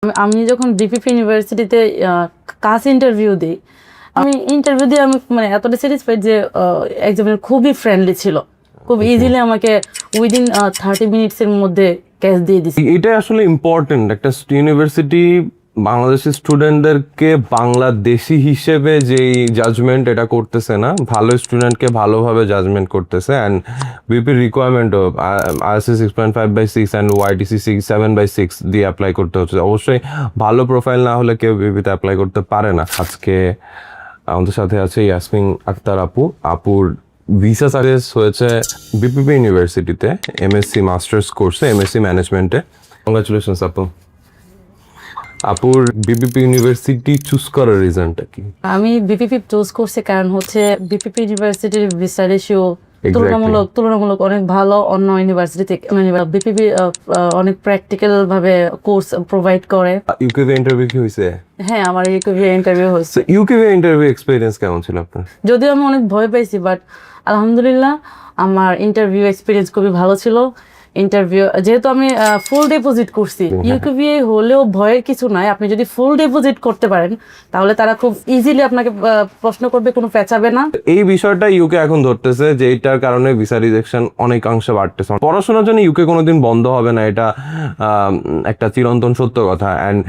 আমি যখন বিপিপি ইউনিভার্সিটিতে কাজ ইন্টারভিউ দিই, আমি ইন্টারভিউ দিয়ে আমি মানে এতটা স্যাটিসফাইড যে এক্সামিনার খুবই ফ্রেন্ডলি ছিল, খুব ইজিলি আমাকে উইদিন 30 মিনিটসের মধ্যে ক্যাশ দিয়ে দিচ্ছে। এটা আসলে ইম্পর্টেন্ট। একটা ইউনিভার্সিটি বাংলাদেশি স্টুডেন্টদেরকে বাংলাদেশি হিসেবে যেই জাজমেন্ট এটা করতেছে না, ভালো স্টুডেন্টকে ভালোভাবে জাজমেন্ট করতেছে। অ্যান্ড বিপির রিকোয়ারমেন্ট আইএসসি 6.5/6 অ্যান্ড ওয়াইটিসি 7/6 দিয়ে অ্যাপ্লাই করতে হচ্ছে। অবশ্যই ভালো প্রোফাইল না হলে কেউ বিপিতে অ্যাপ্লাই করতে পারে না। আজকে আমাদের সাথে আছে ইয়াসমিন আক্তার আপুর ভিসা সাকসেস হয়েছে বিপিপি ইউনিভার্সিটিতে এমএসসি মাস্টার্স কোর্সে, এমএসসি ম্যানেজমেন্টে। কংগ্রাচুলেশনস আপুর বিপিপি ইউনিভার্সিটি চুজ করার রিজনটা কি? আমি বিপিপি চুজ করছি কারণ হচ্ছে বিপিপি ইউনিভার্সিটির ভিসা রেশিও তুলনামূলক অনেক ভালো অন্য ইউনিভার্সিটি থেকে। মানে বিপিপি অনেক প্র্যাকটিক্যাল ভাবে কোর্স প্রোভাইড করে। ইউকেভি ইন্টারভিউ কি হয়েছে? হ্যাঁ, আমার ইউকেভি ইন্টারভিউ হয়েছে। ইউকেভি ইন্টারভিউ এক্সপেরিয়েন্স কেমন ছিল আপনার? যদিও আমি অনেক ভয় পাইছি, বাট আলহামদুলিল্লাহ আমার ইন্টারভিউ এক্সপিরিয়েন্স খুবই ভালো ছিল। ইন্টারভিউ যেহেতু আমি ফুল ডিপোজিট করছি, ইউকেভিএ হলেও ভয়ের কিছু নাই। আপনি যদি ফুল ডিপোজিট করতে পারেন তাহলে তারা খুব ইজিলি আপনাকে প্রশ্ন করবে, কোনো পেঁচাবে না। এই বিষয়টা ইউকে এখন ধরতেছে যে এইটার কারণে ভিসা রিজেকশন অনেকাংশে বাড়তেছে। পড়াশোনার জন্য ইউকে কোনোদিন বন্ধ হবে না, এটা একটা চিরন্তন সত্য কথা। অ্যান্ড